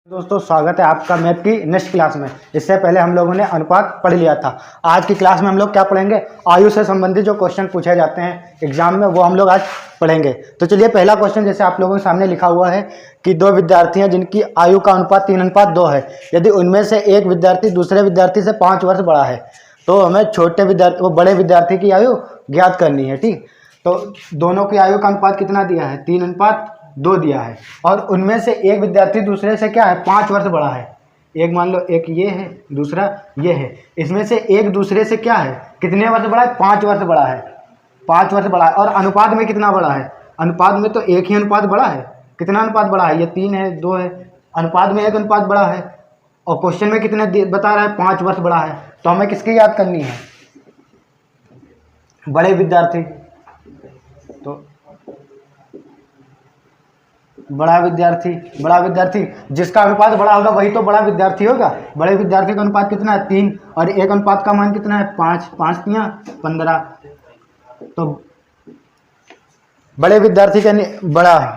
दोस्तों स्वागत है आपका मैथ की नेक्स्ट क्लास में। इससे पहले हम लोगों ने अनुपात पढ़ लिया था। आज की क्लास में हम लोग क्या पढ़ेंगे, आयु से संबंधित जो क्वेश्चन पूछे जाते हैं एग्जाम में वो हम लोग आज पढ़ेंगे। तो चलिए पहला क्वेश्चन जैसे आप लोगों के सामने लिखा हुआ है कि दो विद्यार्थी हैं जिनकी आयु का अनुपात 3:2 है। यदि उनमें से एक विद्यार्थी दूसरे विद्यार्थी से 5 वर्ष बड़ा है तो हमें बड़े विद्यार्थी की आयु ज्ञात करनी है। ठीक, तो दोनों की आयु का अनुपात कितना दिया है, 3:2 दिया है। और उनमें से एक विद्यार्थी दूसरे से क्या है, 5 वर्ष बड़ा है। एक मान लो एक ये है, दूसरा ये है। इसमें से एक दूसरे से क्या है, कितने वर्ष बड़ा है, 5 वर्ष बड़ा है। 5 वर्ष बड़ा है। और अनुपात में कितना बड़ा है, अनुपात में तो एक ही अनुपात बड़ा है। कितना अनुपात बड़ा है, ये 3 है 2 है, अनुपात में एक अनुपात बड़ा है। और क्वेश्चन में कितने बता रहा है, 5 वर्ष बड़ा है। तो हमें किसकी याद करनी है, बड़े विद्यार्थी। तो बड़ा विद्यार्थी जिसका अनुपात बड़ा होगा वही तो बड़ा विद्यार्थी होगा। बड़े विद्यार्थी का अनुपात कितना है, 3, और एक अनुपात का मान कितना है, 5, 5 3 15। तो बड़े विद्यार्थी का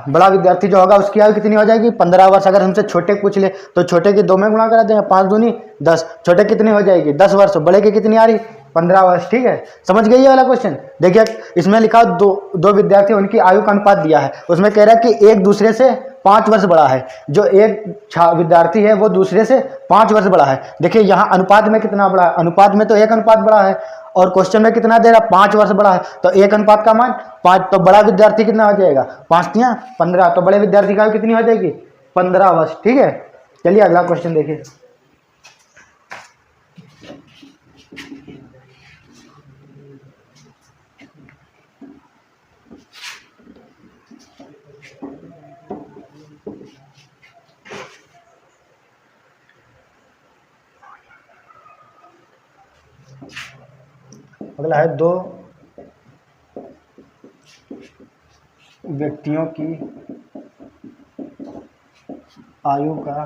बड़ा विद्यार्थी जो होगा उसकी आयु कितनी हो जाएगी, 15 वर्ष। अगर हमसे छोटे पूछ ले तो छोटे की 2 में गुणा करा देंगे, 5 दूनी 10। छोटे कितनी हो जाएगी, 10 वर्ष। बड़े की कितनी आ रही, 15 वर्ष। ठीक है, समझ गई ये वाला क्वेश्चन। देखिए इसमें लिखा दो विद्यार्थी, उनकी आयु का अनुपात दिया है। उसमें कह रहा है कि एक दूसरे से 5 वर्ष बड़ा है। जो एक विद्यार्थी है वो दूसरे से 5 वर्ष बड़ा है। देखिए यहाँ अनुपात में कितना बड़ा है, अनुपात में तो एक अनुपात बड़ा है। और क्वेश्चन में कितना दे रहा, 5 वर्ष बड़ा है। तो एक अनुपात का मान 5, तो बड़ा विद्यार्थी कितना हो जाएगा, 5 3 15। तो बड़े विद्यार्थी का आयु कितनी हो जाएगी, 15 वर्ष। ठीक है, चलिए अगला क्वेश्चन देखिए। अगला है दो व्यक्तियों की आयु का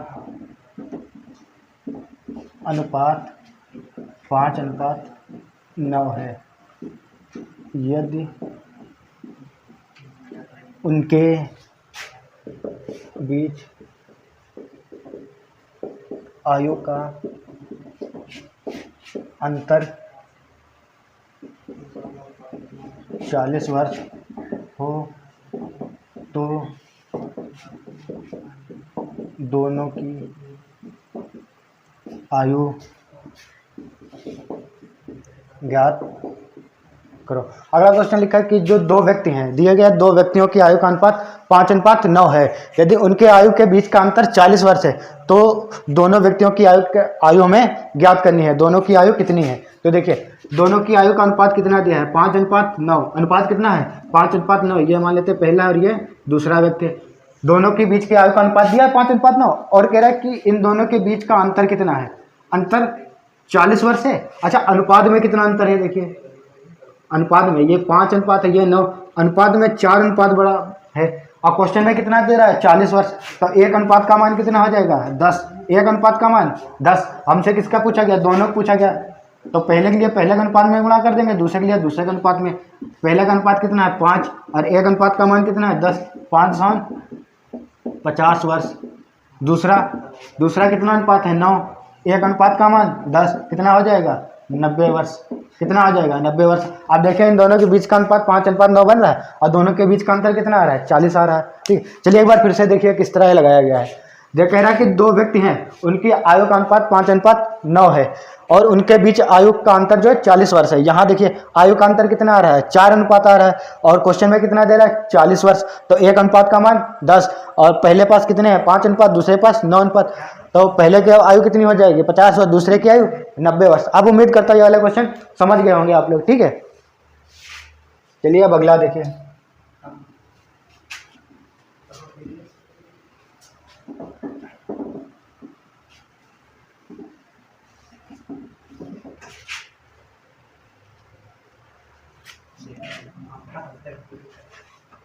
अनुपात 5:9 है। यदि उनके बीच आयु का अंतर 40 वर्ष हो तो दोनों की आयु ज्ञात करो। अगला क्वेश्चन लिखा है कि जो दो व्यक्ति हैं, दिए गए दो व्यक्तियों की आयु का अनुपात 5:9 है। यदि उनके आयु के बीच का अंतर 40 वर्ष है तो दोनों व्यक्तियों की आयु हमें ज्ञात करनी है। दोनों की आयु कितनी है, तो देखिए दोनों की आयु का अनुपात कितना दिया है, 5:9। अनुपात कितना है, 5:9। ये मान लेते पहला और ये दूसरा व्यक्ति। दोनों के बीच की आयु का अनुपात दिया है 5:9, और कह रहा है कि इन दोनों के बीच का अंतर कितना है, अंतर 40 वर्ष है। अच्छा, अनुपात में कितना अंतर है, देखिए अनुपात में ये 5 अनुपात है, ये 9। अनुपात में 4 अनुपात बड़ा है। और क्वेश्चन में कितना दे रहा है, 40 वर्ष। तो एक अनुपात का मान कितना हो जाएगा, 10। एक अनुपात का मान 10। हमसे किसका पूछा गया, दोनों पूछा गया। तो पहले के लिए पहले के अनुपात में गुणा कर देंगे, दूसरे के लिए दूसरे के अनुपात में। पहले का अनुपात कितना है, 5, और एक अनुपात का मान कितना है, 10। 5 50 वर्ष। दूसरा कितना अनुपात है, 9। एक अनुपात का मान 10, कितना हो जाएगा, 90 वर्ष। कितना आ जाएगा, 90 वर्ष। आप देखें इन दोनों के बीच का अनुपात 5:9 बन रहा है, और दोनों के बीच का अंतर कितना आ रहा है, 40 आ रहा है। ठीक, चलिए एक बार फिर से देखिए किस तरह लगाया गया है। ये कह रहा है कि दो व्यक्ति हैं, उनकी आयु का अनुपात 5:9 है, और उनके बीच आयु का अंतर जो है 40 वर्ष है। यहाँ देखिए आयु का अंतर कितना आ रहा है, 4 अनुपात आ रहा है, और क्वेश्चन में कितना दे रहा है, 40 वर्ष। तो एक अनुपात का मान 10, और पहले पास कितने हैं, 5 अनुपात, दूसरे पास 9 अनुपात। तो पहले की आयु कितनी हो जाएगी, 50 वर्ष, दूसरे की आयु 90 वर्ष। अब उम्मीद करता हूँ ये वाले क्वेश्चन समझ गए होंगे आप लोग। ठीक है, चलिए अब अगला देखिए।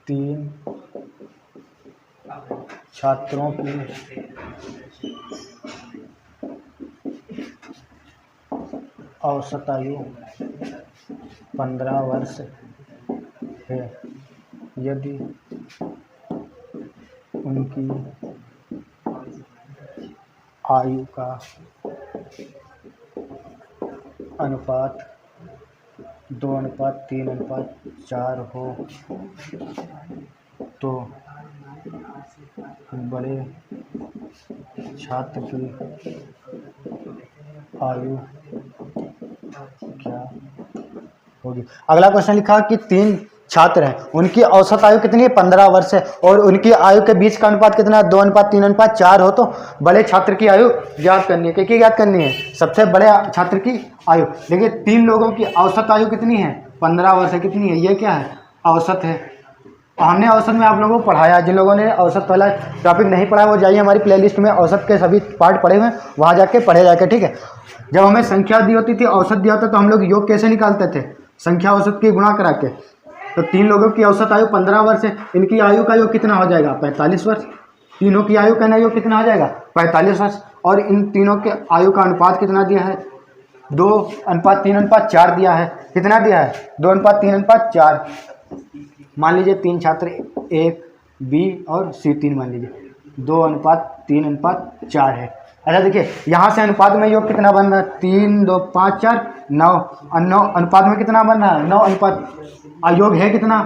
तीन छात्रों की औसत आयु 15 वर्ष है। यदि उनकी आयु का अनुपात 2:3:4 हो तो बड़े छात्र की आयु क्या होगी। अगला क्वेश्चन लिखा कि 3 छात्र हैं, उनकी औसत आयु कितनी है, 15 वर्ष है, और उनकी आयु के बीच का अनुपात कितना है, 2:3:4 हो तो बड़े छात्र की आयु ज्ञात करनी है। क्या ज्ञात करनी है, सबसे बड़े छात्र की आयु। देखिए 3 लोगों की औसत आयु कितनी है, 15 वर्ष है। कितनी है, ये क्या है, औसत है। हमने औसत में आप लोगों को पढ़ाया, जिन लोगों ने औसत वाला टॉपिक नहीं पढ़ा वो जाइए हमारी प्लेलिस्ट में, औसत के सभी पार्ट पढ़े हुए हैं, वहाँ जाके पढ़े जाके, ठीक है। जब हमें संख्या दी होती थी, औसत दिया होता तो हम लोग योग कैसे निकालते थे, संख्या औसत की गुणा करा के। तो 3 लोगों की औसत आयु 15 वर्ष है, इनकी आयु का योग कितना हो जाएगा, 45 वर्ष। तीनों की आयु का योग कितना हो जाएगा, 45 वर्ष। और इन तीनों के आयु का अनुपात कितना दिया है, 2:3:4 दिया है। कितना दिया है, 2:3:4। मान लीजिए 3 छात्र, एक बी और सी, 3 मान लीजिए, 2:3:4 है। अच्छा देखिए यहाँ से अनुपात में योग कितना बन रहा है, 3 2 5 4 9, और 9 अनुपात में कितना बन रहा है, 9 अनुपात। योग है कितना,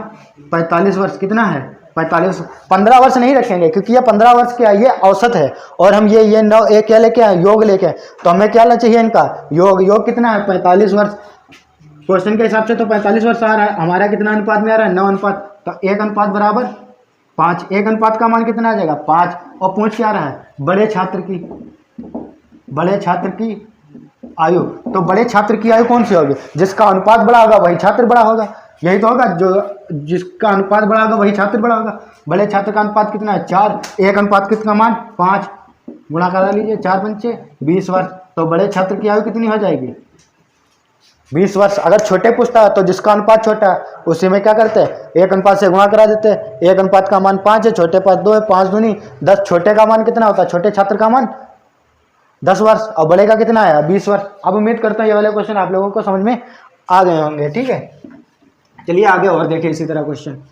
45 वर्ष। कितना है, 45। 15 वर्ष नहीं रखेंगे क्योंकि ये 15 वर्ष क्या है, ये औसत है, और हम ये 9 एक क्या लेके आए, योग लेके आए, तो हमें क्या लेना चाहिए इनका योग। योग कितना है, 45 वर्ष। क्वेश्चन के हिसाब से तो 45 वर्ष आ रहा है, हमारा कितना अनुपात में आ रहा है, 9 अनुपात। तो 1 अनुपात बराबर 5, 1 अनुपात का मान कितना आ जाएगा, 5। और पूछ क्या रहा है, बड़े छात्र की आयु। तो बड़े छात्र की आयु कौन सी होगी, जिसका अनुपात बड़ा होगा वही छात्र बड़ा होगा, यही तो होगा, जो जिसका अनुपात बड़ा होगा वही छात्र बड़ा होगा। बड़े छात्र का अनुपात कितना है, 4। 1 अनुपात कितना मान, 5, गुणा करा लीजिए, 4 पंचे 20 वर्ष। तो बड़े छात्र की आयु कितनी हो जाएगी, 20 वर्ष। अगर छोटे पूछता है तो जिसका अनुपात छोटा है उसी में क्या करते हैं, 1 अनुपात से गुणा करा देते हैं। 1 अनुपात का मान 5 है, छोटे पास 2 है, 5 दूनी 10। छोटे का मान कितना होता है, छोटे छात्र का मान 10 वर्ष, और बड़े का कितना आया, 20 वर्ष। अब उम्मीद करता हूँ ये वाले क्वेश्चन आप लोगों को समझ में आ गए होंगे, ठीक है। चलिए आगे और देखिए इसी तरह क्वेश्चन।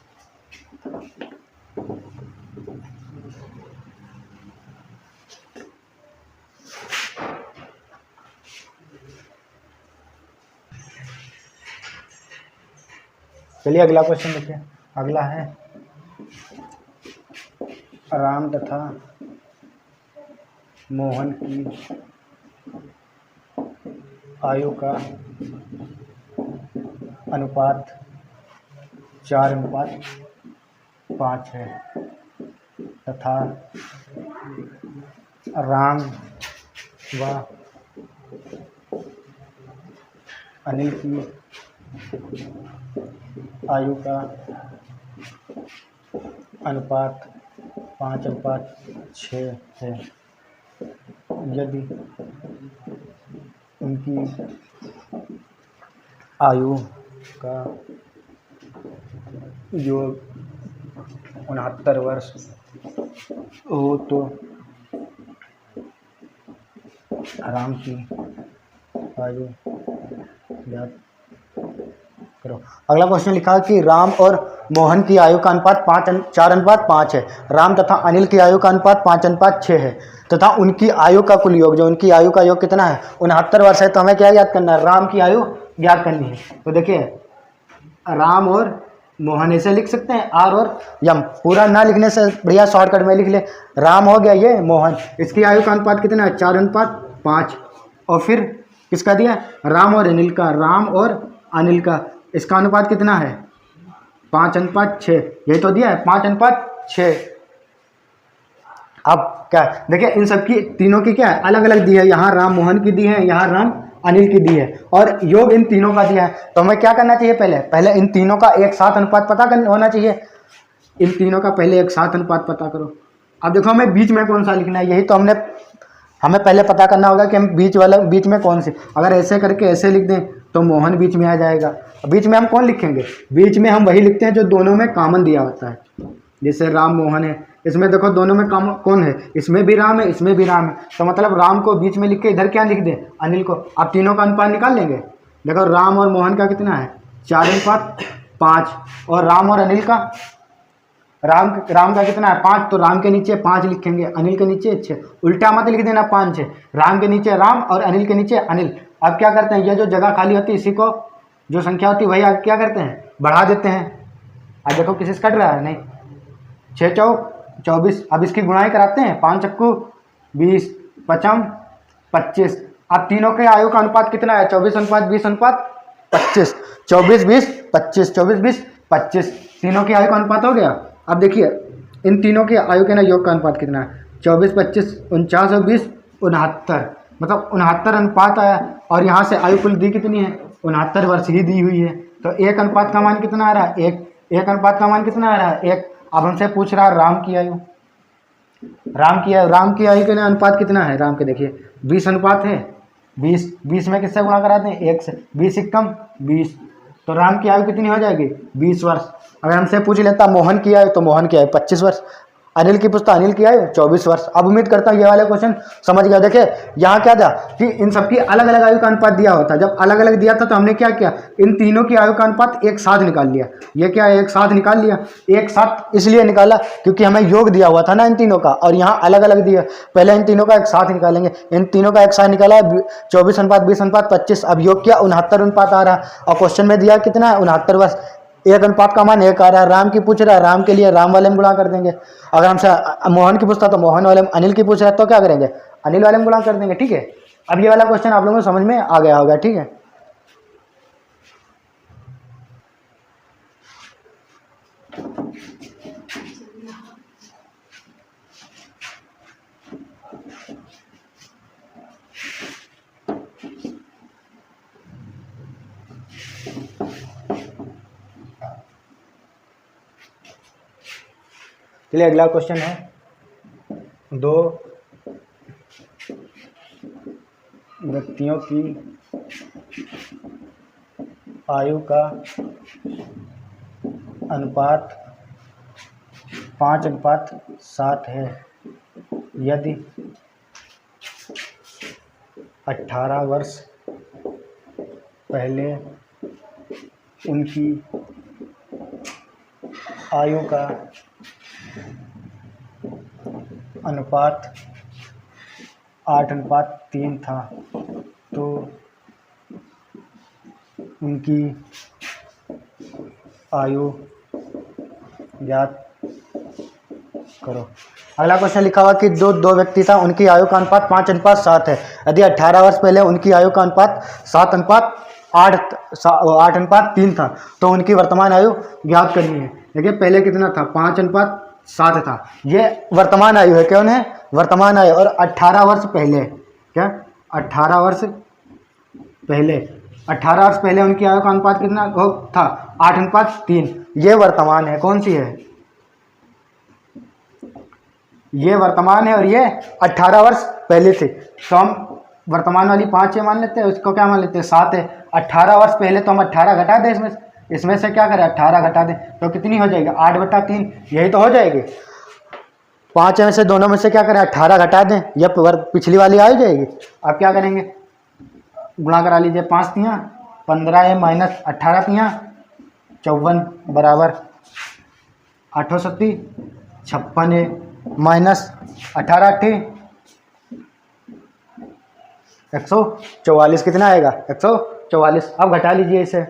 चलिए अगला क्वेश्चन देखिए। अगला है राम तथा मोहन की आयु का अनुपात 4:5 है तथा राम व अनिल की आयु का अनुपात 5:6 है। यदि उनकी आयु का योग 69 वर्ष हो तो राम की आयु ज्ञात करो। अगला क्वेश्चन लिखा है कि राम और मोहन की आयु का अनुपात 4:5 है। राम तथा अनिल की आयु का अनुपात 5:6 है तथा उनकी आयु का कुल योग, जो उनकी आयु का योग कितना है, 69 वर्ष है। तो हमें क्या याद करना है, राम की आयु ज्ञात करनी है। तो देखिए राम और मोहन ऐसे लिख सकते हैं, आर और यम, पूरा ना लिखने से बढ़िया शॉर्टकट में लिख ले। राम हो गया, ये मोहन, इसकी आयु का अनुपात कितना है, 4:5। और फिर किसका दिया, राम और अनिल का, राम और अनिल का, इसका अनुपात कितना है, 5:6। यही तो दिया है, 5:6। अब क्या देखिए, इन सब की तीनों की क्या है, अलग अलग दी है। यहाँ राम मोहन की दी है, यहाँ राम अनिल की दी है, और योग इन तीनों का दिया है। तो हमें क्या करना चाहिए, पहले इन तीनों का एक साथ अनुपात पता होना चाहिए। इन तीनों का पहले एक साथ अनुपात पता करो। अब देखो हमें बीच में कौन सा लिखना है, यही तो हमें पहले पता करना होगा कि हम बीच में कौन से। अगर ऐसे करके ऐसे लिख दें तो मोहन बीच में आ जाएगा। बीच में हम कौन लिखेंगे, बीच में हम वही लिखते हैं जो दोनों में कॉमन दिया होता है। जैसे राम मोहन है, इसमें देखो दोनों में कौन है, इसमें भी राम है, इसमें भी राम है। तो मतलब राम को बीच में लिख के इधर क्या लिख दें, अनिल को। अब तीनों का अनुपात निकाल लेंगे। देखो राम और मोहन का कितना है, 4:5, और राम और अनिल का राम का कितना है 5, तो राम के नीचे 5 लिखेंगे, अनिल के नीचे 6। उल्टा मत लिख देना 5 6, राम के नीचे राम और अनिल के नीचे अनिल। अब क्या करते हैं, ये जो जगह खाली होती है इसी को जो संख्या होती है वही आप क्या करते हैं बढ़ा देते हैं। अब देखो किसी से कट रहा है नहीं, 6 चौक 24। अब इसकी गुणाई कराते हैं, 5 चक्कू 20 पचम 25। अब तीनों के आयु का अनुपात कितना है 24:20:25। 24:20:25 24:20:25 तीनों की आयु का अनुपात हो गया। अब देखिए इन तीनों के आयु के ना योग का अनुपात कितना है 24 25 49 और 20 69, मतलब 69 अनुपात आया। और यहाँ से आयु कुल दी कितनी है 69 वर्ष ही दी हुई है। तो एक अनुपात का मान कितना आ रहा है एक अनुपात का मान कितना आ रहा है 1। अब हमसे पूछ रहा है राम की आयु के लिए अनुपात कितना है राम के, देखिए 20 अनुपात है 20 में किससे गुणा कराते हैं 1 से, 20 एकम 20, तो राम की आयु कितनी हो जाएगी 20 वर्ष। अगर हमसे पूछ लेता मोहन की आयु तो मोहन की आयु 25 वर्ष, अनिल की पूछता अनिल की आयु 24 वर्ष। अब उम्मीद करता हूँ ये वाले क्वेश्चन समझ गया। देखिए यहाँ क्या था कि इन सबकी अलग अलग आयु का अनुपात दिया होता, जब अलग अलग दिया था तो हमने क्या किया इन तीनों की आयु का अनुपात एक साथ निकाल लिया। ये क्या है एक साथ निकाल लिया, एक साथ इसलिए निकाला क्योंकि हमें योग दिया हुआ था ना इन तीनों का, और यहाँ अलग अलग दिया। पहले इन तीनों का एक साथ निकालेंगे, इन तीनों का एक साथ निकाला 24:20:25। अब योग किया 69 अनुपात आ रहा और क्वेश्चन में दिया कितना है 69 वर्ष। एक अनुपात का मान 1 आ रहा है। राम की पूछ रहा है, राम के लिए राम वाले में गुणा कर देंगे। अगर हमसे मोहन की पूछता तो मोहन वाले में, अनिल की पूछ रहा है तो क्या करेंगे अनिल वाले में गुणा कर देंगे। ठीक है, अब ये वाला क्वेश्चन आप लोगों को समझ में आ गया होगा। ठीक है, चलिए अगला क्वेश्चन है, 2 व्यक्तियों की आयु का अनुपात 5:7 है। यदि 18 वर्ष पहले उनकी आयु का अनुपात 8:3 था तो उनकी आयु ज्ञात करो। अगला क्वेश्चन लिखा हुआ कि दो व्यक्ति था, उनकी आयु का अनुपात 5:7 है। यदि 18 वर्ष पहले उनकी आयु का अनुपात 8:3 था तो उनकी वर्तमान आयु ज्ञात करनी है। देखिए पहले कितना था 5:7 था, ये वर्तमान आयु है, कौन है वर्तमान आयु। और 18 वर्ष पहले क्या 18 वर्ष पहले उनकी आयु का अनुपात कितना था 8:3, ये वर्तमान है। कौन सी है ये वर्तमान है और ये 18 वर्ष पहले थे। तो हम वर्तमान वाली 5 मान लेते हैं, उसको क्या मान लेते हैं 7 है। 18 वर्ष पहले तो हम 18 घटा दें, इसमें से क्या करें 18 घटा दें तो कितनी हो जाएगी 8/3, यही तो हो जाएगी। 5 में से दोनों में से क्या करें 18 घटा दें, यह पिछली वाली आ जाएगी। अब क्या करेंगे गुणा करा लीजिए, 5 तियाँ 15 है माइनस 18 तियाँ 54 बराबर 8 56 है माइनस 18 144 कितना आएगा 144। अब घटा लीजिए इसे,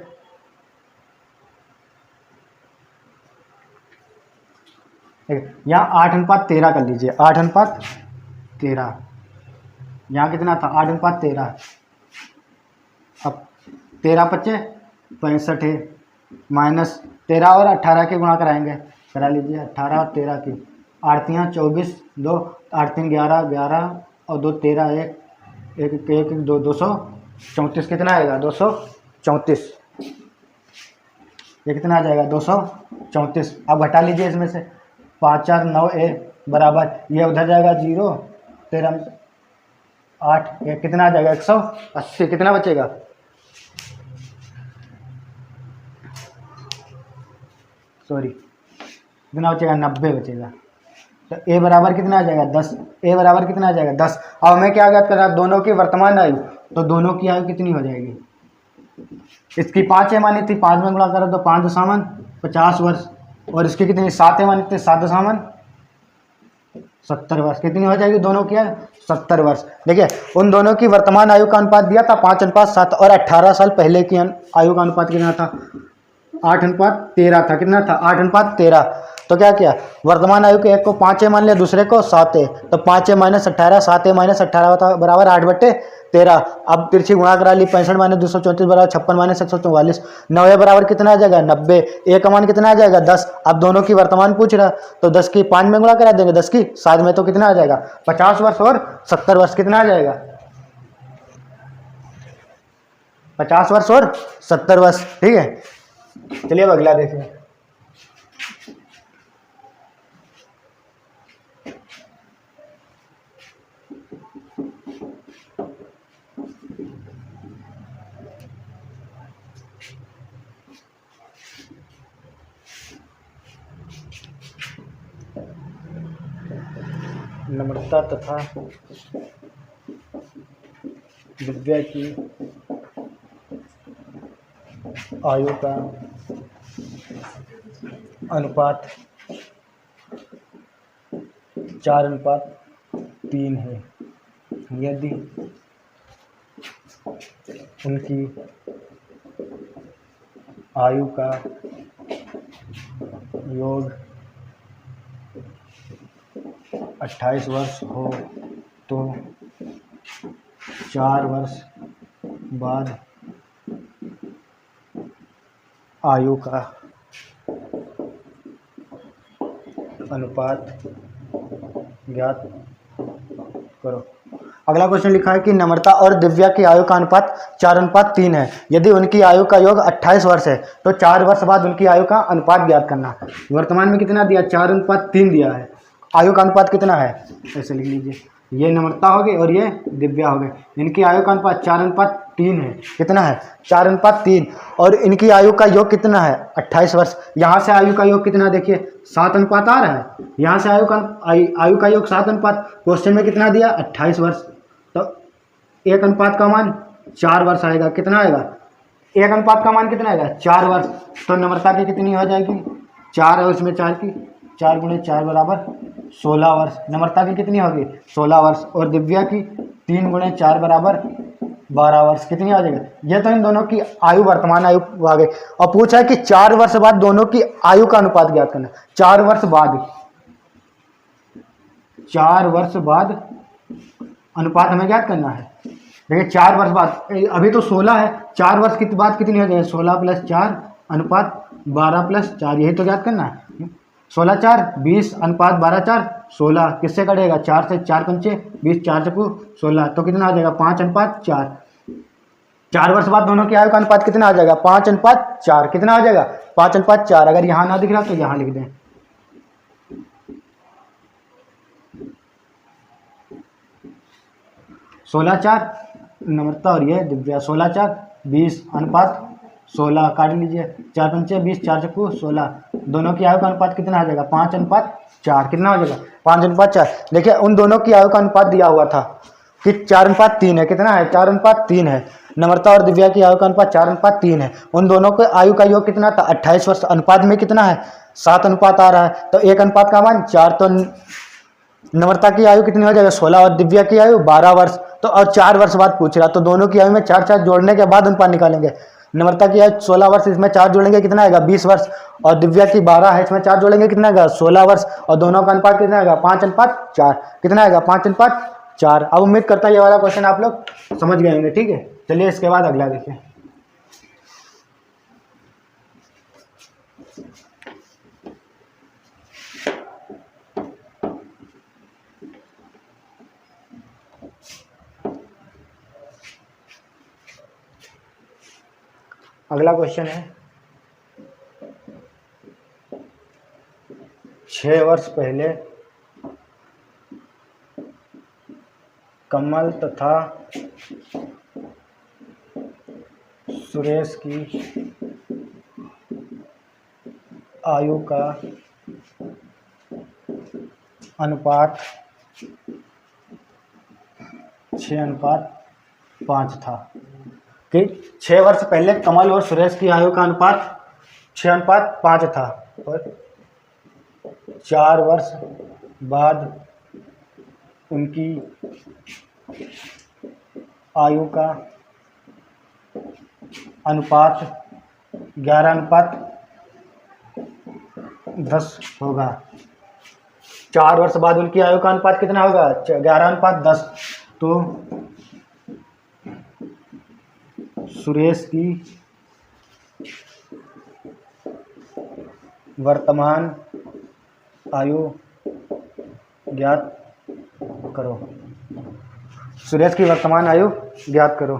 यहाँ 8:13 कर लीजिए, 8:13 यहाँ कितना था 8:13। अब 13 × 5 = 65 है माइनस 13 और 18 के गुणा कराएंगे, करा लीजिए 18 और 13 की 8 तियाँ 24 2 8 3 11 11 और 2 13 1 1 1 2 234 कितना आएगा 234। ये कितना आ जाएगा 234। अब घटा लीजिए इसमें से 5 4 9 बराबर ये उधर जाएगा 0 13 8 ये कितना आ जाएगा 180। कितना बचेगा कितना बचेगा 90 बचेगा। तो ए बराबर कितना आ जाएगा 10। ए बराबर कितना आ जाएगा 10। अब हमें क्या ज्ञात करना है दोनों की वर्तमान आयु, तो दोनों की आयु कितनी हो जाएगी। इसकी 5 मानी थी, 5 में गुणा करो तो 5 × 7 50 वर्ष और इसकी कितनी 7 इतने 7×7 70 वर्ष, कितनी हो जाएगी दोनों की? 70 वर्ष। देखिए उन दोनों की वर्तमान आयु का अनुपात दिया था 5:7 और 18 साल पहले की आयु का अनुपात कितना था? 8:13 था। कितना था? 8:13। तो क्या किया, वर्तमान आयु के एक को 5 मान लिया, दूसरे को 7 है, तो 5 - 18 7 - 18 बराबर 8/13। अब तिरछी गुणा करा ली, 65 - 234 बराबर 56 - 144। 9 बराबर कितना आ जाएगा? 90। ए का मान कितना आ जाएगा? 10। अब दोनों की वर्तमान पूछ रहा, तो 10 की 5 में गुणा करा देंगे, 10 की 7 में, तो कितना आ जाएगा? 50 वर्ष और 70 वर्ष। कितना आ जाएगा? 50 वर्ष और 70 वर्ष। ठीक है, चलिए अब अगला देखिए। नम्रता तथा दिव्या की आयु का अनुपात 4:3 है। यदि उनकी आयु का योग 28 वर्ष हो तो 4 वर्ष बाद आयु का अनुपात ज्ञात करो। अगला क्वेश्चन लिखा है कि नम्रता और दिव्या की आयु का अनुपात 4:3 है। यदि उनकी आयु का योग 28 वर्ष है तो 4 वर्ष बाद उनकी आयु का अनुपात ज्ञात करना। वर्तमान में कितना दिया? 4:3 दिया है। आयु का अनुपात कितना है? ऐसे लिख लीजिए, ये नम्रता हो गई और ये दिव्या हो गई। इनकी आयु का अनुपात 4:3 है। कितना है? 4:3। और इनकी आयु का योग कितना है? 28 वर्ष। यहाँ से आयु का योग कितना? देखिए 7 अनुपात आ रहा है। यहाँ से आयु का योग 7 अनुपात, क्वेश्चन में कितना दिया? 28 वर्ष। तो 1 अनुपात का मान 4 वर्ष आएगा। कितना आएगा? 1 अनुपात का मान कितना आएगा? 4 वर्ष। तो नम्रता की कितनी हो जाएगी? 4 है उसमें 4 की, 4 × 4 बराबर 16 वर्ष। नम्रता की कितनी होगी? 16 वर्ष। और दिव्या की 3 × 4 बराबर 12 वर्ष। कितनी आ जाएगी? ये तो इन दोनों की आयु, वर्तमान आयु आ गई। और पूछा है कि 4 वर्ष बाद दोनों की आयु का अनुपात ज्ञात करना। 4 वर्ष बाद, 4 वर्ष बाद अनुपात हमें ज्ञात करना है। देखिए 4 वर्ष बाद, अभी तो 16 है, 4 वर्ष की बाद कितनी हो जाएगी? 16 + 4 अनुपात 12 + 4, यही तो ज्ञात करना है। 16 × 4 = 20 अनुपात 12 × 4 = 16। किससे कटेगा? 4 से 4 पंचे 20, 4 × 4 = 16। तो कितना आ जाएगा? 5:4। 4 वर्ष बाद दोनों की आयु का अनुपात कितना आ जाएगा? 5:4। कितना आ जाएगा? 5:4। अगर यहाँ ना दिख रहा तो यहाँ लिख दें। 16 × 4 नम्रता और ये दिव्या, 16 × 4 = 20 अनुपात 16, काट लीजिए, 4 पंचे 20, 4 × 4 = 16। दोनों की आयु का अनुपात कितना आ जाएगा? 5:4। कितना हो जाएगा? 5:4। देखिए उन दोनों की आयु का अनुपात दिया हुआ था कि 4:3 है। कितना है? 4:3 है। नम्रता और दिव्या की आयु का अनुपात 4:3 है। उन दोनों के आयु का योग कितना था? 28 वर्ष। अनुपात में कितना है? 7 अनुपात आ रहा है। तो 1 अनुपात का मान 4। तो नम्रता की आयु कितनी हो जाएगा? 16 और दिव्या की आयु 12 वर्ष। तो और 4 वर्ष बाद पूछ रहा, तो दोनों की आयु में 4 जोड़ने के बाद अनुपात निकालेंगे। नम्रता की आयु 16 वर्ष, इसमें 4 जोड़ेंगे कितना आएगा? 20 वर्ष। और दिव्या की 12 है, इसमें 4 जोड़ेंगे कितना आएगा? 16 वर्ष। और दोनों का अनुपात कितना आएगा? 5:4। कितना आएगा? 5:4। अब उम्मीद करता है ये वाला क्वेश्चन आप लोग समझ गए होंगे। ठीक है, चलिए इसके बाद अगला देखिए। अगला क्वेश्चन है, 6 वर्ष पहले कमल तथा सुरेश की आयु का अनुपात 6:5 था। कि 6 वर्ष पहले कमल और सुरेश की आयु का अनुपात 6:5 था। और 4 वर्ष बाद उनकी आयु का अनुपात 11:10 होगा। 4 वर्ष बाद उनकी आयु का अनुपात कितना होगा? 11:10। तो सुरेश की वर्तमान आयु ज्ञात करो। सुरेश की वर्तमान आयु ज्ञात करो।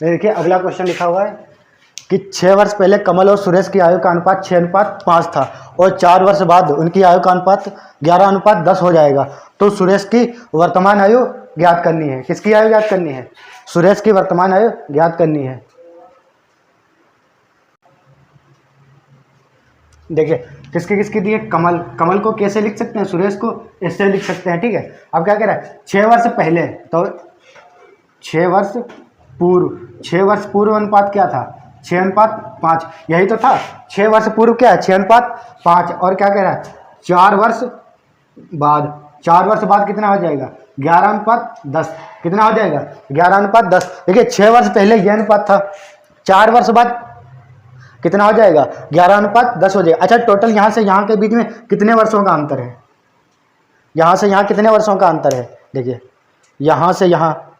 देखिए अगला क्वेश्चन लिखा हुआ है कि 6 वर्ष पहले कमल और सुरेश की आयु का अनुपात 6:5 था और 4 वर्ष बाद उनकी आयु का अनुपात 11:10 हो जाएगा। तो सुरेश की वर्तमान आयु ज्ञात करनी है। किसकी आयु ज्ञात करनी है? सुरेश की वर्तमान आयु ज्ञात करनी है। देखिए किसकी किसकी दी है? कमल। कमल को कैसे लिख सकते हैं? सुरेश को इससे लिख सकते हैं। ठीक है, अब क्या कह रहा है? 6 वर्ष पहले, तो 6 वर्ष पूर्व। 6 वर्ष पूर्व अनुपात क्या था? 6:5, यही तो था। 6 वर्ष पूर्व क्या है? 6:5। और क्या कह रहा है? 4 वर्ष बाद। 4 वर्ष बाद कितना हो जाएगा? 11:10। कितना हो जाएगा? 11:10। देखिए 6 वर्ष पहले यह अनुपात था, 4 वर्ष बाद कितना हो जाएगा? 11:10 हो जाएगा। अच्छा, टोटल यहाँ से यहाँ के बीच में कितने वर्षों का अंतर है? यहाँ से यहाँ कितने वर्षों का अंतर है? देखिए यहाँ से यहाँ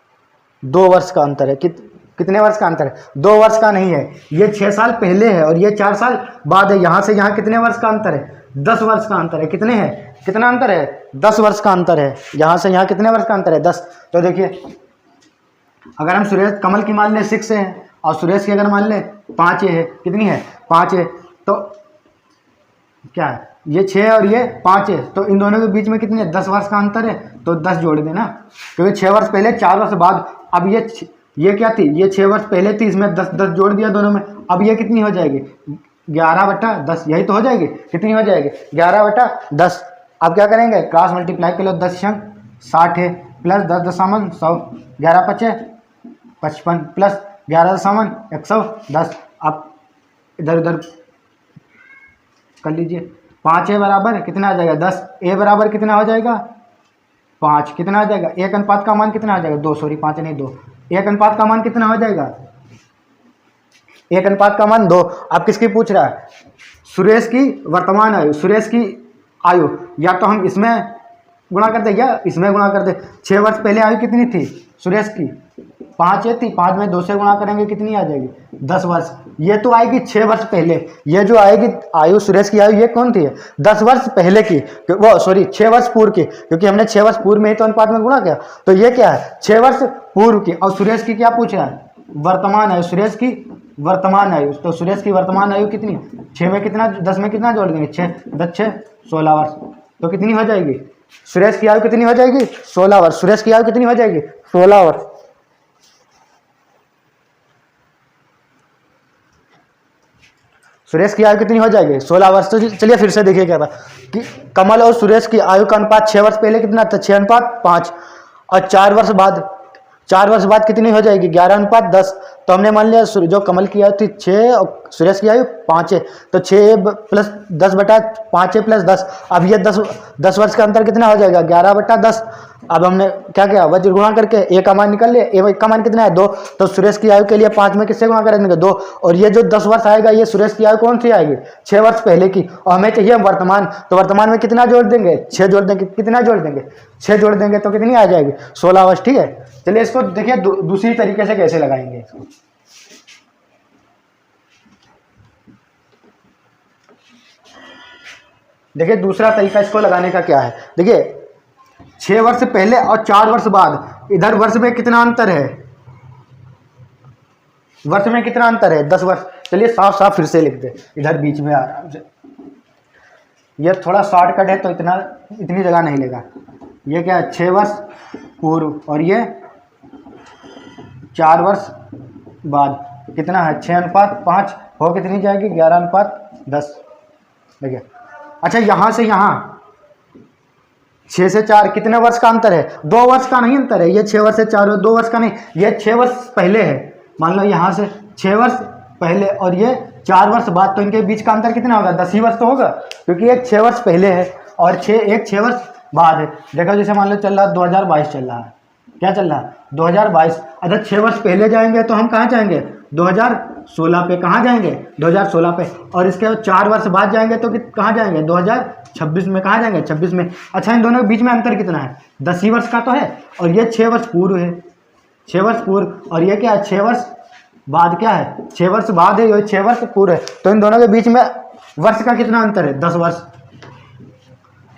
2 वर्ष का अंतर है। कितने वर्ष का अंतर है? 2 वर्ष का नहीं है, ये 6 साल पहले है और ये 4 साल बाद है। यहाँ से यहाँ कितने वर्ष का अंतर है? 10 वर्ष का अंतर है। कितने है? कितना अंतर है? 10 वर्ष का अंतर है। यहाँ से यहाँ कितने वर्ष का अंतर है? 10। तो देखिए अगर हम सुरेश कमल की मान लें 6 है और सुरेश की अगर मान लें 5 है, कितनी है? 5 है। तो क्या है? ये 6 और ये 5 है, तो इन दोनों के बीच में कितने? 10 वर्ष का अंतर है, तो 10 जोड़ देना, क्योंकि 6 वर्ष पहले 4 वर्ष बाद। अब ये क्या थी? ये 6 वर्ष पहले थी, इसमें 10 जोड़ दिया दोनों में। अब ये कितनी हो जाएगी? 11/10। यही तो हो जाएगी। कितनी हो जाएगी? 11/10। अब क्या करेंगे? क्रॉस मल्टीप्लाई कर लो। 10×60 है प्लस 10.100, 11×5 = 55 प्लस 11.110। अब इधर उधर कर लीजिए। 5 ए बराबर कितना आ जाएगा? 10। ए बराबर कितना हो जाएगा? 5। कितना आ जाएगा? 1 अनुपात का मान कितना आ जाएगा? 2। सॉरी 5 नहीं 2। 1 अनुपात का मान कितना हो जाएगा? 1 अनुपात का मान 2। अब किसकी पूछ रहा है? सुरेश की वर्तमान आयु। सुरेश की आयु या तो हम इसमें गुणा कर दे या इसमें गुणा कर दे। 6 वर्ष पहले आयु कितनी थी सुरेश की? 5 थी। 5 में 2 से गुणा करेंगे कितनी आ जाएगी? 10 वर्ष। ये तो आएगी 6 वर्ष पहले। ये जो आएगी आयु सुरेश की आयु, ये कौन थी? 10 वर्ष पहले की, वो सॉरी 6 वर्ष पूर्व की, क्योंकि हमने 6 वर्ष पूर्व में ही तो अनुपात में गुणा किया। तो ये क्या है? 6 वर्ष पूर्व की। और सुरेश की क्या पूछ रहा है? वर्तमान आयु। सुरेश की वर्तमान आयु। तो सुरेश की वर्तमान आयु कितनी? 6 में कितना, 10 में कितना जोड़ देंगे? 6 10 6 16 वर्ष। तो कितनी हो जाएगी? सुरेश की आयु कितनी हो जाएगी? 16 वर्ष। सुरेश की आयु कितनी हो जाएगी? 16 वर्ष। सुरेश की आयु कितनी हो जाएगी? 16 वर्ष। तो चलिए फिर से देखिए क्या था कि कमल और सुरेश की आयु का अनुपात 6 वर्ष पहले कितना था? 6:5। और 4 वर्ष बाद, 4 वर्ष बाद कितनी हो जाएगी? 11:10। तो हमने मान लिया जो कमल की आयु थी 6 और सुरेश की आयु 5 है, तो 6 प्लस 10/5 है प्लस 10। अब ये 10 वर्ष का अंतर कितना हो जाएगा? 11/10। अब हमने क्या किया? वज्र गुणा करके ए का मान निकल लिया। ए का मान कितना है? 2। तो सुरेश की आयु के लिए 5 में किससे गुणा करेंगे? 2। और ये जो 10 वर्ष आएगा ये सुरेश की आयु कौन सी आएगी? 6 वर्ष पहले की। और हमें चाहिए वर्तमान, तो वर्तमान में कितना जोड़ देंगे? 6 जोड़ देंगे। कितना जोड़ देंगे? 6 जोड़ देंगे तो कितनी आ जाएगी? 16 वर्ष। ठीक है, चलिए इसको देखिए दूसरी तरीके से कैसे लगाएंगे इसको। देखिए दूसरा तरीका इसको लगाने का क्या है? देखिए 6 वर्ष पहले और 4 वर्ष बाद, इधर वर्ष में कितना अंतर है? वर्ष में कितना अंतर है? 10 वर्ष। चलिए साफ साफ फिर से लिख दे इधर बीच में आराम से। ये थोड़ा शॉर्टकट है तो इतनी जगह नहीं लेगा। ये क्या है? 6 वर्ष पूर्व और ये 4 वर्ष बाद। कितना है? 6:5 हो कितनी जाएगी? 11:10। देखिए अच्छा, यहाँ से यहाँ 6 से 4 कितने वर्ष का अंतर है? 2 वर्ष का नहीं अंतर है। ये 6 वर्ष से 4 2 वर्ष का नहीं, ये 6 वर्ष पहले है। मान लो यहाँ से 6 वर्ष पहले और ये 4 वर्ष बाद, तो इनके बीच का अंतर कितना होगा? 10 ही वर्ष तो होगा, क्योंकि एक 6 वर्ष पहले है और एक 6 वर्ष बाद है। देखो जैसे मान लो चल रहा है 2022 चल रहा है, क्या चल रहा है 2022। अगर 6 वर्ष पहले जाएंगे तो हम कहाँ जाएंगे? 2016 पे। कहाँ जाएंगे? 2016 पे। और इसके बाद 4 वर्ष बाद जाएंगे तो कहाँ जाएंगे? 2026 में। कहाँ जाएंगे? 26 में। अच्छा, इन दोनों के बीच में अंतर कितना है? 10 ही वर्ष का तो है, और ये 6 वर्ष पूर्व है, 6 वर्ष पूर्व, और ये क्या है? 6 वर्ष बाद। क्या है? 6 वर्ष बाद है, ये 6 वर्ष पूर्व है। तो इन दोनों के बीच में वर्ष का कितना अंतर है? 10 वर्ष।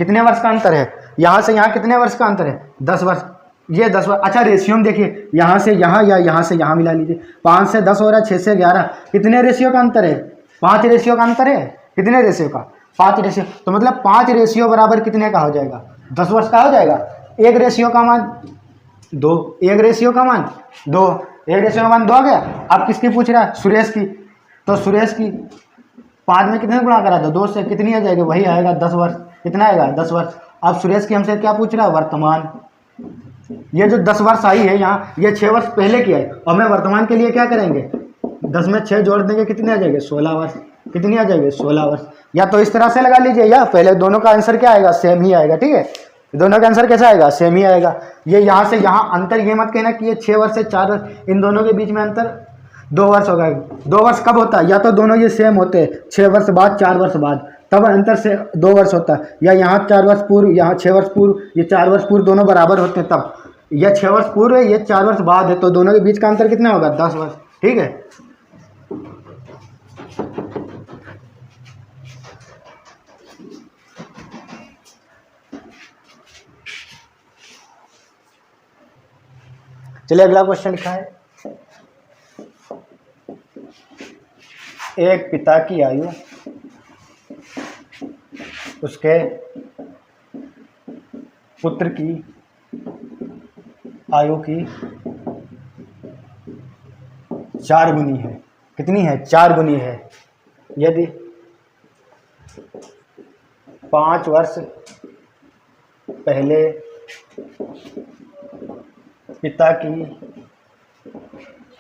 कितने वर्ष का अंतर है? यहाँ से यहाँ कितने वर्ष का अंतर है? 10 वर्ष। ये 10 वर्ष। अच्छा, रेशियो में देखिए, यहाँ से यहाँ या यहाँ से यहाँ मिला लीजिए। 5 से 10 हो रहा है, 6 से 11। कितने रेशियो का अंतर है? 5 रेशियो का अंतर है। कितने रेशियो का? 5 रेशियो। तो मतलब 5 रेशियो बराबर कितने का हो जाएगा? 10 वर्ष का हो जाएगा। 1 रेशियो का मान 2, 1 रेशियो का मान 2, 1 रेशियो का मान 2 आ गया। अब किसकी पूछ रहा है? सुरेश की। तो सुरेश की 5 में कितने गुणा करा? 2 से। कितनी आ जाएगी? वही आएगा 10 वर्ष। कितना आएगा? 10 वर्ष। अब सुरेश की हमसे क्या पूछ रहा है? वर्तमान। ये जो 10 वर्ष आई है यहाँ, ये 6 वर्ष पहले की है, और मैं वर्तमान के लिए क्या करेंगे? 10 में 6 जोड़ देंगे, कितने आ जाएंगे? 16 वर्ष। कितनी आ जाएगी? 16 वर्ष। या तो इस तरह से लगा लीजिए, या पहले दोनों का आंसर क्या आएगा? सेम ही आएगा। ठीक है, दोनों का आंसर कैसा आएगा? सेम ही आएगा। ये यहाँ से यहाँ अंतर, ये मत कहना कि ये 6 वर्ष से 4 वर्ष, इन दोनों के बीच में अंतर 2 वर्ष होगा। 2 वर्ष कब होता है? या तो दोनों ये सेम होते हैं, 6 वर्ष बाद, 4 वर्ष बाद, तब अंतर से 2 वर्ष होता है। या यहाँ 4 वर्ष पूर्व, यहाँ 6 वर्ष पूर्व, ये 4 वर्ष पूर्व, दोनों बराबर होते हैं तब। यह 6 वर्ष पूर्व है, ये 4 वर्ष बाद है, तो दोनों के बीच का अंतर कितना होगा? 10 वर्ष। ठीक है, चलिए अगला क्वेश्चन लिखा है, एक पिता की आयु उसके पुत्र की आयु की 4 गुनी है। कितनी है? 4 गुनी है। यदि 5 वर्ष पहले पिता की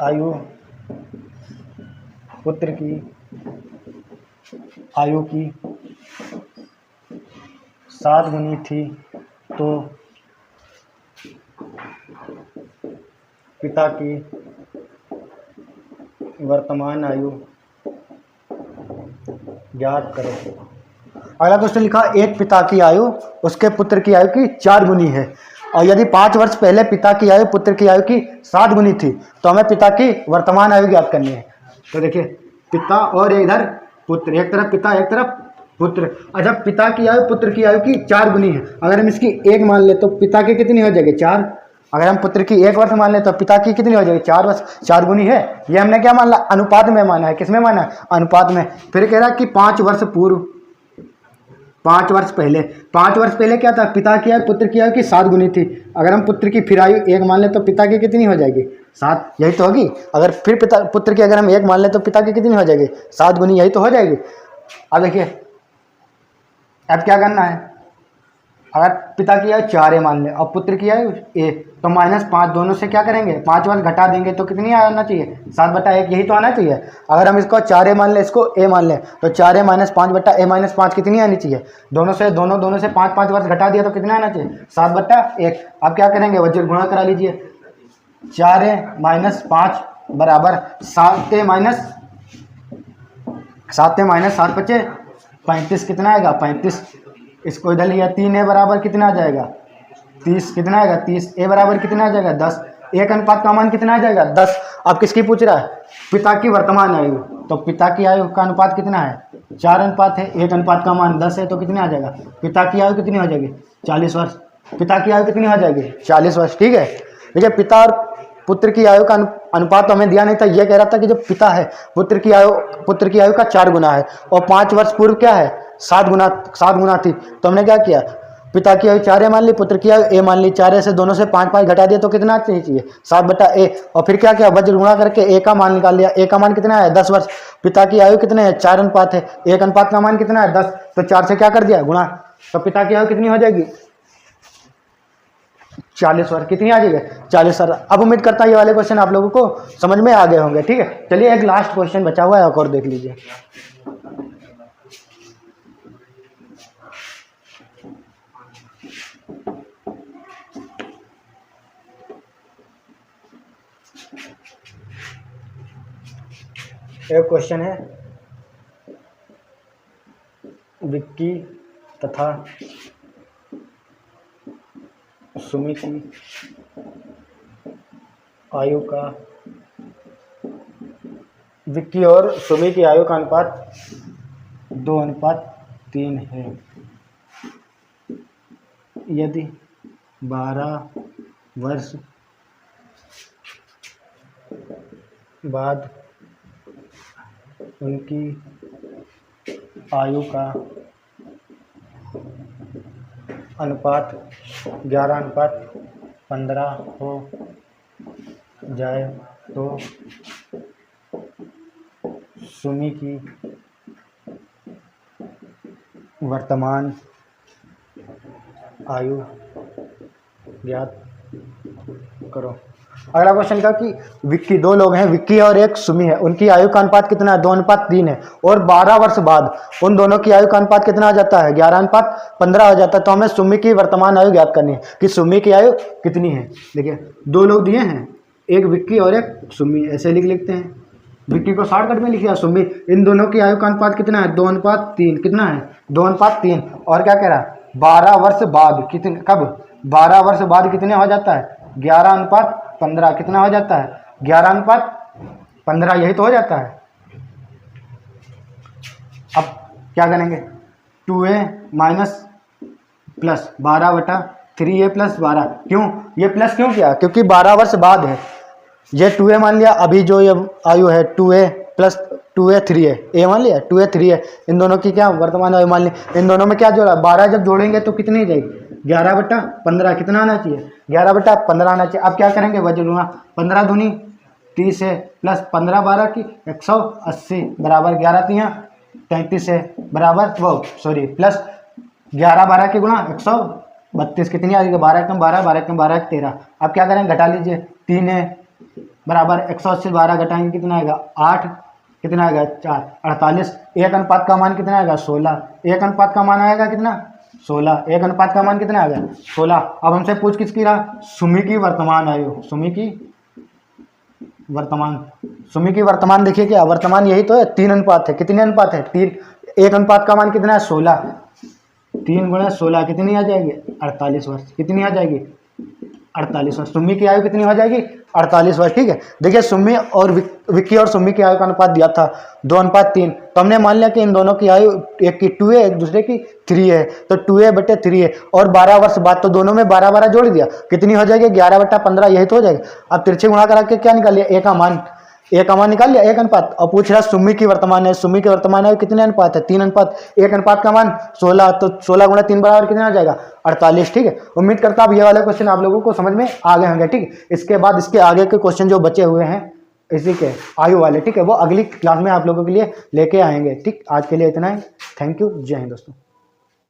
आयु पुत्र की आयु की 7 गुनी थी, तो पिता की वर्तमान आयु ज्ञात करो। अगला क्वेश्चन लिखा, एक पिता की आयु उसके पुत्र की आयु की 4 गुनी है, और यदि 5 वर्ष पहले पिता की आयु पुत्र की आयु की 7 गुनी थी, तो हमें पिता की वर्तमान आयु ज्ञात करनी है। तो देखिए, पिता और इधर पुत्र, एक तरफ पिता एक तरफ पुत्र। अच्छा, पिता की आयु पुत्र की आयु की 4 गुनी है। अगर हम इसकी 1 मान ले तो पिता की कितनी हो जाएगी? 4। अगर हम पुत्र की 1 वर्ष मान ले तो पिता की कितनी हो जाएगी? 4 वर्ष। 4 गुनी है। ये हमने क्या मान ला? अनुपात में माना है। किसमें माना है? अनुपात में। फिर कह रहा कि 5 वर्ष पूर्व, 5 वर्ष पहले, 5 वर्ष पहले क्या था? पिता की आयु पुत्र की आयु की 7 गुनी थी। अगर हम पुत्र की फिर आयु 1 मान ले तो पिता की कितनी हो जाएगी? 7। यही तो होगी। अगर फिर पुत्र की अगर हम 1 मान ले तो पिता की कितनी हो जाएगी? 7 गुनी। यही तो हो जाएगी। अब देखिए, अब क्या करना है? अगर पिता की आयु 4 मान ले और पुत्र की आयु 1, तो -5 दोनों से क्या करेंगे? 5 वर्ष घटा देंगे तो कितनी आना चाहिए? 7/1। यही तो आना चाहिए। अगर हम इसको 4 मान ले, इसको a मान ले, तो 4 - 5/a-5 कितनी आनी चाहिए? दोनों से 5 वर्ष घटा दिया तो कितना आना चाहिए? 7/1। अब क्या करेंगे? वज्र गुणा करा लीजिए। 4a - 5 बराबर 7a - 7 बचे 35। कितना आएगा? 35। इसको इधर लिया, 3a बराबर कितना आ जाएगा? 30। कितना आएगा? 30। a बराबर कितना आ जाएगा? 10। 1 अनुपात का मान कितना आ जाएगा? 10। अब किसकी पूछ रहा है? पिता की वर्तमान आयु। तो पिता की आयु का अनुपात कितना है? 4 अनुपात है। 1 अनुपात का मान 10 है, तो कितने आ जाएगा? पिता की आयु कितनी हो जाएगी? 40 वर्ष। पिता की आयु कितनी हो जाएगी? 40 वर्ष। ठीक है, देखिए, पिता और पुत्र की आयु का अनुपात तो हमें दिया नहीं था। यह कह रहा था कि जो पिता है पुत्र की आयु का 4 गुना है, और 5 वर्ष पूर्व क्या है? 7 गुना थी। तो हमने क्या किया? पिता की आयु 4 मान ली, पुत्र की आयु a मान ली। 4 से दोनों से 5 घटा दिया तो कितना चाहिए? 7/a। और फिर क्या किया? वज्र गुणा करके a का मान निकाल लिया। a का मान कितना है? 10 वर्ष। पिता की आयु कितने है? 4 अनुपात है। 1 अनुपात का मान कितना है? 10। तो 4 से क्या कर दिया? गुणा। तो पिता की आयु कितनी हो जाएगी? 40 वर्ष, कितनी आ जाएगी 40 वर्ष। अब उम्मीद करता हूँ ये वाले क्वेश्चन आप लोगों को समझ में आ गए होंगे, ठीक है। चलिए एक लास्ट क्वेश्चन बचा हुआ है, एक और देख लीजिए। एक क्वेश्चन है, विक्की तथा सुमी की आयु का, विक्की और सुमी की आयु का अनुपात 2:3 है। यदि 12 वर्ष बाद उनकी आयु का अनुपात 11:15 हो जाए तो सुमी की वर्तमान आयु ज्ञात करो। अगला क्वेश्चन का कि विक्की, दो लोग हैं, विक्की और एक सुमी है, उनकी आयु का अनुपात कितना है 2:3 है, और 12 वर्ष बाद उन दोनों की आयु का अनुपात कितना आ जाता है 11:15 हो जाता है। तो हमें सुमी की वर्तमान आयु ज्ञात करनी है कि सुमी की आयु कितनी है। देखिए दो लोग दिए हैं, एक विक्की और एक सुमी, ऐसे लिखते हैं। विक्की को शॉर्टकट में लिखिए, सुमी, इन दोनों की आयु का अनुपात कितना है 2:3, कितना है 2:3, और क्या कह रहा है 12 वर्ष बाद, कितने, कब 12 वर्ष बाद कितने हो जाता है 11:15, कितना हो जाता है 11:15, यही तो हो जाता है। अब क्या करेंगे 2a minus plus 12/3a plus 12, क्यों ये प्लस क्यों किया, क्योंकि 12 वर्ष बाद है। ये 2a मान लिया, अभी जो ये आयु है 2a plus 2a 3a, a मान लिया 2a 3a, इन दोनों की क्या वर्तमान आयु मान ली। इन दोनों में क्या जोड़ा 12 जब जोड़ेंगे तो कितनी हो जाएगी 11/15, कितना आना चाहिए 11/15 आना चाहिए। अब क्या करेंगे वजह लूँगा 15 दूनी 30 है, प्लस 15 12 की 180 बराबर 11 33 है, बराबर वो सॉरी प्लस 11 12 की गुणा 132, कितनी आ जाएगी 12 कम 12 12 कम 12 13। अब क्या करेंगे घटा लीजिए, 3 है बराबर 180 12 घटाएंगे कितना आएगा 8, कितना आएगा 4 48। एक अनुपात का मान कितना आएगा 16, एक अनुपात का मान आएगा कितना 16, एक अनुपात का मान कितना आ गया 16। अब हमसे पूछ किसकी रहा सुमी की वर्तमान आयु, सुमी की वर्तमान देखिए क्या वर्तमान यही तो है 3 अनुपात है, कितने अनुपात है 3, एक अनुपात का मान कितना है 16, 3 गुणा 16 कितनी आ जाएगी 48 वर्ष, कितनी आ जाएगी 48 वर्ष। सुमी की आयु कितनी हो जाएगी 48 वर्ष, ठीक है। देखिए सुमी और विक्की और सुमी की आयु का अनुपात दिया था 2:3, तो हमने मान लिया कि इन दोनों की आयु एक की 2 है दूसरे की 3 है, तो 2a/3 है, और 12 वर्ष बाद तो दोनों में 12 12 जोड़ दिया, कितनी हो जाएगी 11/15, यही तो हो जाएगा। अब तिरछे गुणा करा के क्या निकाल लिया, एक का मान निकाल लिया, एक अनुपात। और पूछ रहा सुमी की वर्तमान है, सुमी की वर्तमान है कितने अनुपात है 3 अनुपात, एक अनुपात का मान 16, तो 16 गुणा 3 बराबर कितना आ जाएगा 48, ठीक है। उम्मीद करता हूं अब ये वाले क्वेश्चन आप लोगों को समझ में आ गए होंगे, ठीक है। इसके बाद इसके आगे के क्वेश्चन जो बचे हुए हैं इसी के आयु वाले, ठीक है, वो अगली क्लास में आप लोगों के लिए लेके आएंगे, ठीक। आज के लिए इतना ही, थैंक यू, जय हिंद दोस्तों।